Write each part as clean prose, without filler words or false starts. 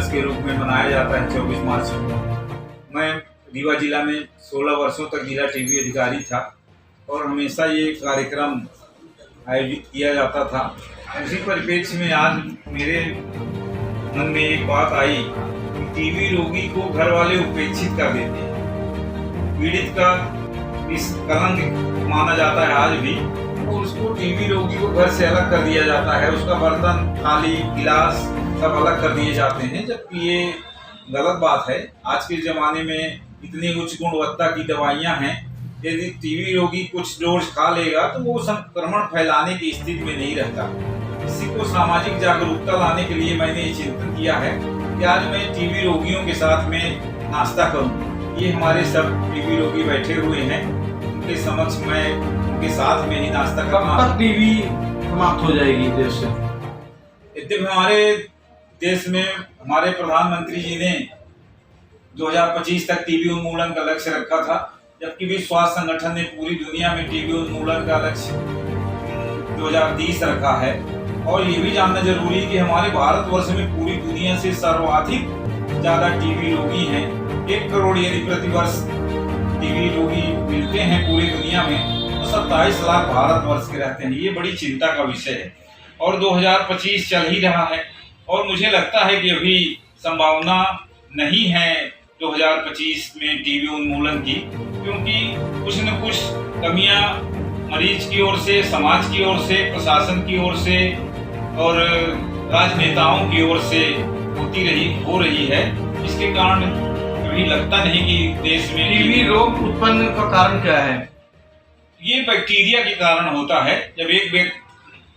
दिवस के रूप में मनाया जाता है 24 मार्च को। मैं रीवा जिला में 16 वर्षों तक जिला टीबी अधिकारी था और हमेशा ये कार्यक्रम आयोजित किया जाता था। उसी परिप्रेक्ष्य में आज मेरे मन में एक बात आई कि टीबी रोगी को घर वाले उपेक्षित कर देते हैं। पीड़ित का इस कलंक माना जाता है आज भी, और उसको टीबी रोगी को घर से अलग कर दिया जाता है। उसका बर्तन, थाली, गिलास सब अलग कर दिए जाते हैं, जबकि ये गलत बात है। आज के ज़माने में इतनी उच्च गुणवत्ता की दवाइयाँ हैं, यदि टीबी रोगी कुछ डोज खा लेगा तो वो संक्रमण फैलाने की स्थिति में नहीं रहता। इसी को सामाजिक जागरूकता लाने के लिए मैंने ये चिंतन किया है कि आज मैं टीबी रोगियों के साथ में नाश्ता करूं। ये हमारे सब टीबी रोगी बैठे हुए हैं, उनके समक्ष मैं उनके साथ में ही नाश्ता करना। कब तक टीबी समाप्त हो जाएगी देश से? यद्यपि हमारे देश में हमारे प्रधानमंत्री जी ने 2025 तक टीबी उन्मूलन का लक्ष्य रखा था, जबकि विश्व स्वास्थ्य संगठन ने पूरी दुनिया में टीबी उन्मूलन का लक्ष्य 2030 रखा है। और ये भी जानना जरूरी है कि हमारे भारतवर्ष में पूरी दुनिया से सर्वाधिक ज़्यादा टीबी रोगी हैं। 1 करोड़ यदि प्रतिवर्ष टीबी रोगी मिलते हैं पूरी दुनिया में, तो 27 लाख भारतवर्ष के रहते हैं। ये बड़ी चिंता का विषय है और 2025 चल ही रहा है और मुझे लगता है कि अभी संभावना नहीं है 2025 में टीबी उन्मूलन की, क्योंकि कुछ न कुछ कमियां मरीज की ओर से, समाज की ओर से, प्रशासन की ओर से और राजनेताओं की ओर से हो रही है। इसके कारण कभी लगता नहीं कि देश में टीबी रोग उत्पन्न का कारण क्या है? ये बैक्टीरिया के कारण होता है। जब एक व्यक्ति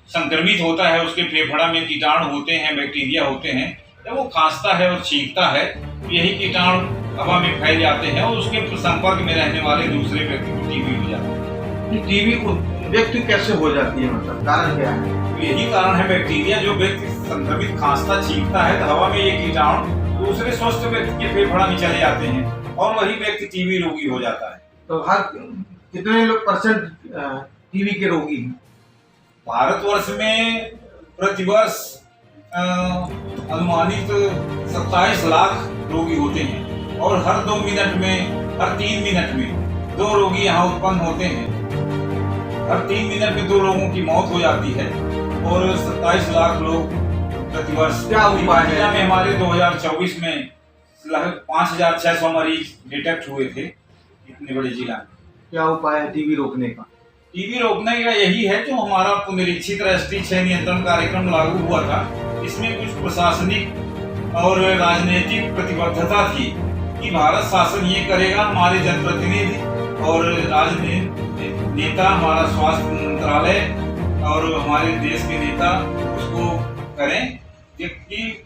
संक्रमित होता है, उसके फेफड़ा में कीटाणु होते हैं, बैक्टीरिया होते हैं, जब वो खांसता है और छींकता है, यही कीटाणु हवा में फैल जाते हैं और उसके संपर्क में रहने वाले दूसरे व्यक्ति को टीबी हो जाता है। टीबी व्यक्ति कैसे हो जाती है, मतलब कारण क्या है? यही कारण है बैक्टीरिया। जो व्यक्ति संक्रमित खांसता छींकता है तो हवा में ये कीटाणु दूसरे स्वस्थ व्यक्ति के फेफड़ा में चले जाते हैं और वही व्यक्ति टीबी रोगी हो जाता है। तो हर कितने लोग परसेंट टीबी के रोगी हैं? भारतवर्ष में प्रतिवर्ष अनुमानित 27 लाख रोगी होते हैं और हर 2 मिनट में, हर 3 मिनट में 2 रोगी यहाँ उत्पन्न होते हैं। हर 3 मिनट में 2 लोगों की मौत हो जाती है और 27 लाख लोग प्रतिवर्ष। क्या उपाय है? में हमारे 2024 में लगभग 5600 मरीज डिटेक्ट हुए थे इतने बड़े जिला में। क्या उपाय है टीबी रोकने का? टीबी रोकने का यही है, जो हमारा पुनरीक्षित राष्ट्रीय क्षय नियंत्रण कार्यक्रम लागू हुआ था, इसमें कुछ प्रशासनिक और राजनीतिक प्रतिबद्धता थी कि भारत शासन ये करेगा, हमारे जनप्रतिनिधि और नेता, हमारा स्वास्थ्य मंत्रालय और हमारे देश के नेता उसको करें। जबकि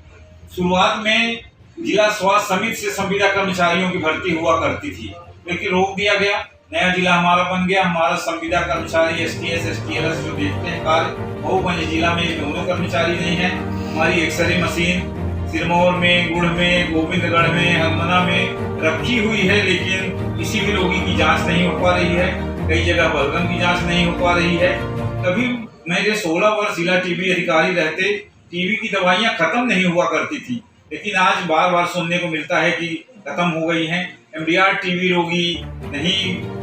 शुरुआत में जिला स्वास्थ्य समिति से संविदा कर्मचारियों की भर्ती हुआ करती थी, लेकिन रोक दिया गया। नया जिला हमारा बन गया। हमारा संविदा कर्मचारी STS, STLS जो देखते हैं कार्य, मऊगंज जिला में ये दोनों कर्मचारी नहीं है। हमारी एक्सरे मशीन सिरमौर में, गुड़ में, गोविंदगढ़ में, हरमना में रखी हुई है, लेकिन किसी भी रोगी की जांच नहीं हो पा रही है। कई जगह बलगम की जांच नहीं हो पा रही है। कभी मेरे 16 वर्ष जिला टीबी अधिकारी रहते टीबी की दवाइयां खत्म नहीं हुआ करती थी, लेकिन आज बार बार सुनने को मिलता है कि खत्म हो गई हैं। MDR टीबी रोगी नहीं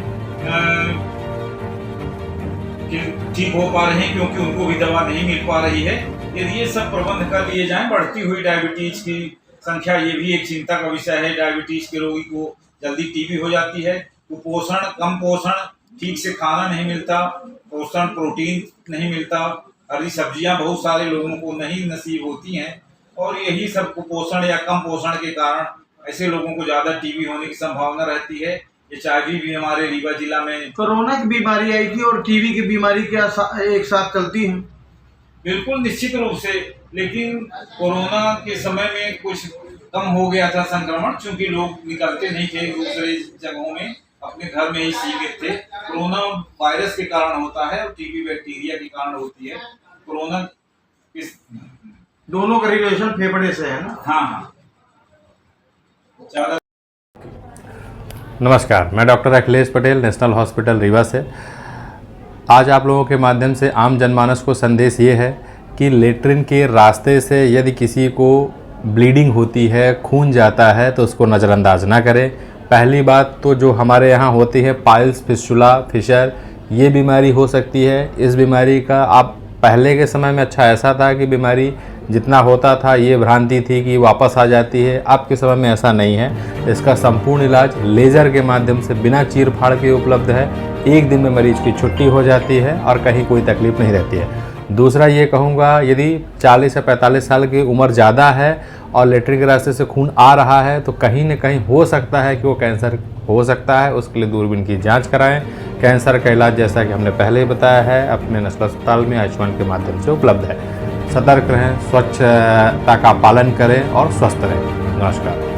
ठीक हो पा रहे हैं क्योंकि उनको भी दवा नहीं मिल पा रही है। यदि ये सब प्रबंध कर लिए जाएं, बढ़ती हुई डायबिटीज की संख्या ये भी एक चिंता का विषय है। डायबिटीज के रोगी को जल्दी टीबी हो जाती है। कुपोषण, कम पोषण, ठीक से खाना नहीं मिलता, पोषण प्रोटीन नहीं मिलता, हरी सब्जियां बहुत सारे लोगों को नहीं नसीब होती हैं और यही सब कुपोषण या कम पोषण के कारण ऐसे लोगों को ज़्यादा टीबी होने की संभावना रहती है। HIV भी हमारे रीवा जिला में। कोरोना की बीमारी आई थी और टीबी की बीमारी क्या एक साथ चलती है? बिल्कुल निश्चित रूप से, लेकिन कोरोना के समय में कुछ कम हो गया था संक्रमण, क्योंकि लोग निकलते नहीं थे दूसरे जगहों में, अपने घर में ही सीमित थे। कोरोना वायरस के कारण होता है और टीबी बैक्टीरिया के कारण होती है। कोरोना इस दोनों का रिलेशन फेफड़े से है ना? हाँ। नमस्कार, मैं doctor Akhilesh Patel, national hospital Rewa से। आज आप लोगों के माध्यम से आम जनमानस को संदेश ये है कि लेट्रिन के रास्ते से यदि किसी को ब्लीडिंग होती है, खून जाता है, तो उसको नज़रअंदाज ना करें। पहली बात तो जो हमारे यहाँ होती है पाइल्स, फिस्टुला, फिशर, ये बीमारी हो सकती है। इस बीमारी का आप पहले के समय में अच्छा ऐसा था कि बीमारी जितना होता था ये भ्रांति थी कि वापस आ जाती है। अब के समय में ऐसा नहीं है। इसका संपूर्ण इलाज लेज़र के माध्यम से बिना चीर फाड़ के उपलब्ध है। एक दिन में मरीज की छुट्टी हो जाती है और कहीं कोई तकलीफ नहीं रहती है। दूसरा ये कहूँगा, यदि 40 या 45 साल की उम्र ज़्यादा है और लेटरिन के रास्ते से खून आ रहा है तो कहीं न कहीं हो सकता है कि वो कैंसर हो सकता है। उसके लिए दूरबीन की जांच कराएं। कैंसर का इलाज जैसा कि हमने पहले ही बताया है अपने नेशनल अस्पताल में आयुष्मान के माध्यम से उपलब्ध है। सतर्क रहें, स्वच्छता का पालन करें और स्वस्थ रहें। नमस्कार।